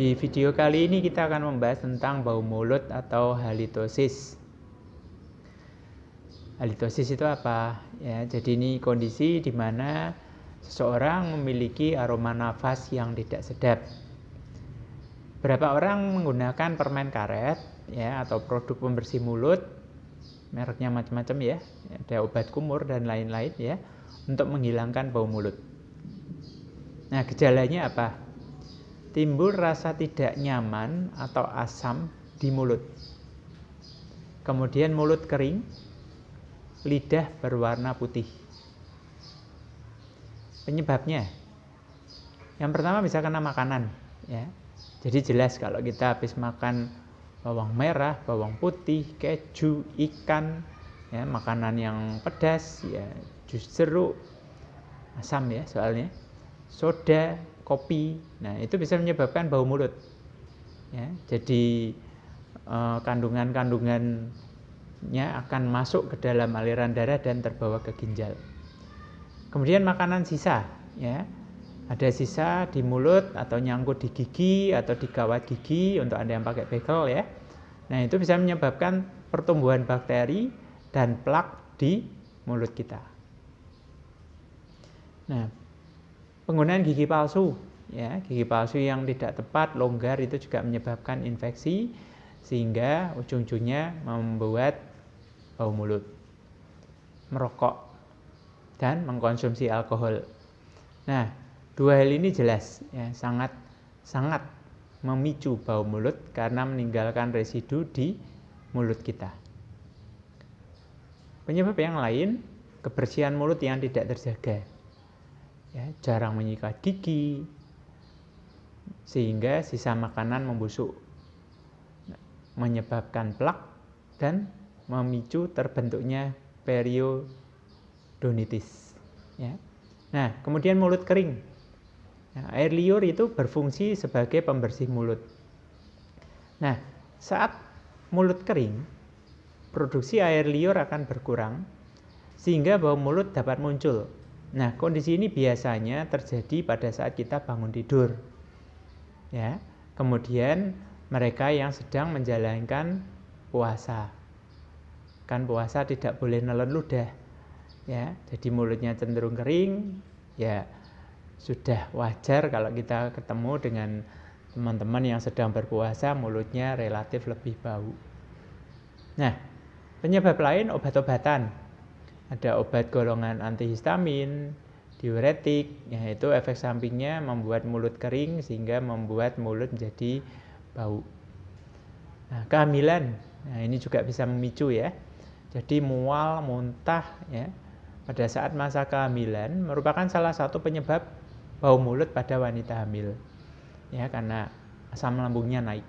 Di video kali ini kita akan membahas tentang bau mulut atau halitosis. Halitosis itu apa? Ya, jadi ini kondisi di mana seseorang memiliki aroma nafas yang tidak sedap. Beberapa orang menggunakan permen karet ya atau produk pembersih mulut, mereknya macam-macam ya, ada obat kumur dan lain-lain ya, untuk menghilangkan bau mulut. Nah, gejalanya apa? Timbul rasa tidak nyaman atau asam di mulut. Kemudian mulut kering, lidah berwarna putih. Penyebabnya, yang pertama bisa kena makanan, ya. Jadi jelas kalau kita habis makan bawang merah, bawang putih, keju, ikan, ya, makanan yang pedas, ya, jus jeruk, asam ya soalnya, soda, kopi, nah itu bisa menyebabkan bau mulut. Ya, jadi kandungan-kandungannya akan masuk ke dalam aliran darah dan terbawa ke ginjal. Kemudian makanan sisa, ya, ada sisa di mulut atau nyangkut di gigi atau di kawat gigi untuk Anda yang pakai bekel ya. Nah itu bisa menyebabkan pertumbuhan bakteri dan plak di mulut kita. Nah, penggunaan gigi palsu, ya, gigi palsu yang tidak tepat, longgar itu juga menyebabkan infeksi sehingga ujung-ujungnya membuat bau mulut. Merokok dan mengkonsumsi alkohol. Nah, dua hal ini jelas ya, sangat memicu bau mulut karena meninggalkan residu di mulut kita. Penyebab yang lain, kebersihan mulut yang tidak terjaga. Ya, jarang menyikat gigi sehingga sisa makanan membusuk, menyebabkan plak dan memicu terbentuknya periodontitis. Ya. Nah, kemudian mulut kering. Nah, air liur itu berfungsi sebagai pembersih mulut. Nah, saat mulut kering, produksi air liur akan berkurang sehingga bau mulut dapat muncul. Nah, kondisi ini biasanya terjadi pada saat kita bangun tidur. Ya. Kemudian mereka yang sedang menjalankan puasa. Kan puasa tidak boleh nelen ludah. Ya, jadi mulutnya cenderung kering, ya sudah wajar kalau kita ketemu dengan teman-teman yang sedang berpuasa mulutnya relatif lebih bau. Nah, penyebab lain obat-obatan. Ada obat golongan antihistamin, diuretik, yaitu efek sampingnya membuat mulut kering sehingga membuat mulut menjadi bau. Nah, kehamilan, nah ini juga bisa memicu ya. Jadi mual, muntah ya pada saat masa kehamilan merupakan salah satu penyebab bau mulut pada wanita hamil. Ya, karena asam lambungnya naik.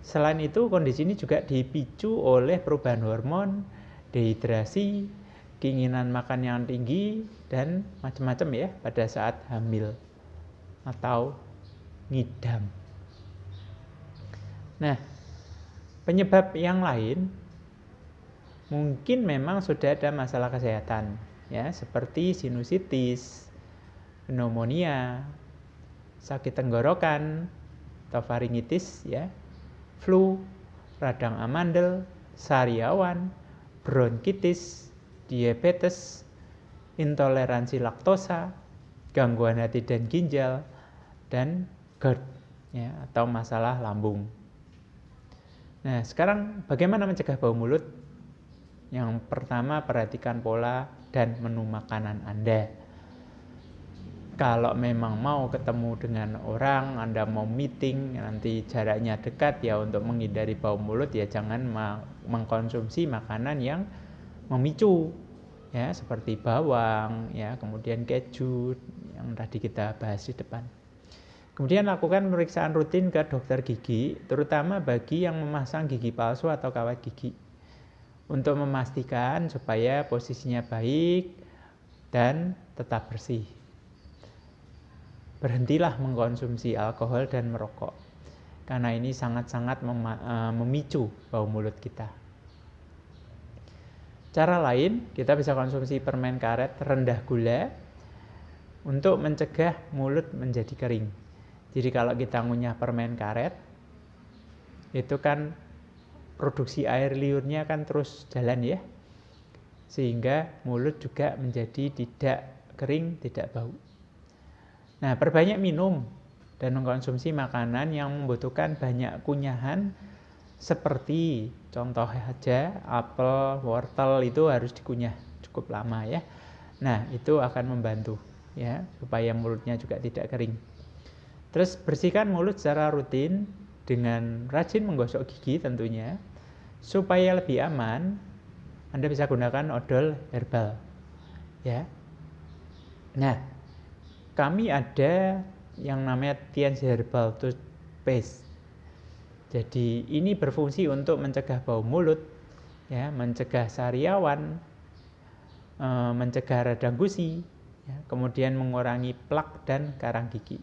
Selain itu, kondisi ini juga dipicu oleh perubahan hormon, dehidrasi, keinginan makan yang tinggi, dan macam-macam ya pada saat hamil atau ngidam. Nah, penyebab yang lain mungkin memang sudah ada masalah kesehatan ya, seperti sinusitis, pneumonia, sakit tenggorokan, atau faringitis ya, flu, radang amandel, sariawan, bronkitis, diabetes, intoleransi laktosa, gangguan hati dan ginjal, dan GERD ya, atau masalah lambung. Nah, sekarang bagaimana mencegah bau mulut? Yang pertama, perhatikan pola dan menu makanan Anda. Kalau memang mau ketemu dengan orang, Anda mau meeting, nanti jaraknya dekat ya, untuk menghindari bau mulut ya jangan mengkonsumsi makanan yang memicu ya, seperti bawang ya, kemudian keju yang tadi kita bahas di depan. Kemudian lakukan pemeriksaan rutin ke dokter gigi, terutama bagi yang memasang gigi palsu atau kawat gigi, untuk memastikan supaya posisinya baik dan tetap bersih. Berhentilah mengkonsumsi alkohol dan merokok, karena ini sangat-sangat memicu bau mulut kita. Cara lain, kita bisa konsumsi permen karet rendah gula untuk mencegah mulut menjadi kering. Jadi kalau kita ngunyah permen karet, itu kan produksi air liurnya kan terus jalan ya, sehingga mulut juga menjadi tidak kering, tidak bau. Nah, perbanyak minum dan mengkonsumsi makanan yang membutuhkan banyak kunyahan, seperti contoh aja apel, wortel itu harus dikunyah cukup lama ya. Nah, itu akan membantu ya supaya mulutnya juga tidak kering. Terus bersihkan mulut secara rutin dengan rajin menggosok gigi tentunya. Supaya lebih aman, Anda bisa gunakan odol herbal. Ya. Nah, kami ada yang namanya Tianzi Herbal Toothpaste. Jadi ini berfungsi untuk mencegah bau mulut, ya, mencegah sariawan, mencegah radang gusi, ya, kemudian mengurangi plak dan karang gigi.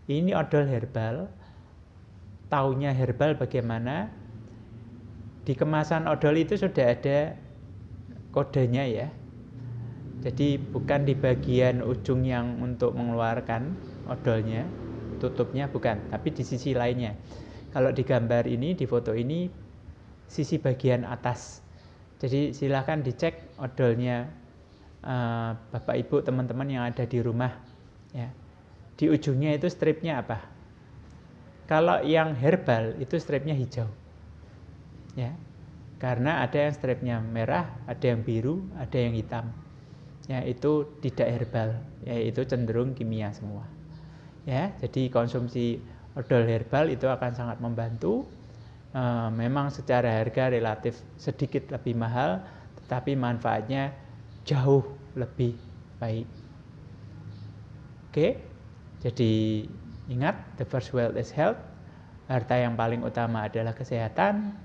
Ini odol herbal. Taunya herbal bagaimana? Di kemasan odol itu sudah ada kodenya ya. Jadi bukan di bagian ujung yang untuk mengeluarkan odolnya, tutupnya bukan, tapi di sisi lainnya. Kalau di gambar ini, di foto ini, sisi bagian atas. Jadi silahkan dicek odolnya Bapak Ibu teman-teman yang ada di rumah ya. Di ujungnya itu stripnya apa? Kalau yang herbal itu stripnya hijau ya, karena ada yang stripnya merah, ada yang biru, ada yang hitam ya, itu tidak herbal ya, itu cenderung kimia semua ya. Jadi konsumsi odol herbal itu akan sangat membantu. Memang secara harga relatif sedikit lebih mahal, tetapi manfaatnya jauh lebih baik. Oke, jadi ingat, the first wealth is health. Harta yang paling utama adalah kesehatan.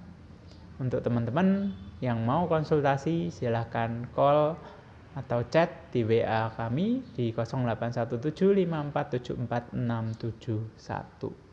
Untuk teman-teman yang mau konsultasi, silahkan call atau chat di WA kami di 081754744671.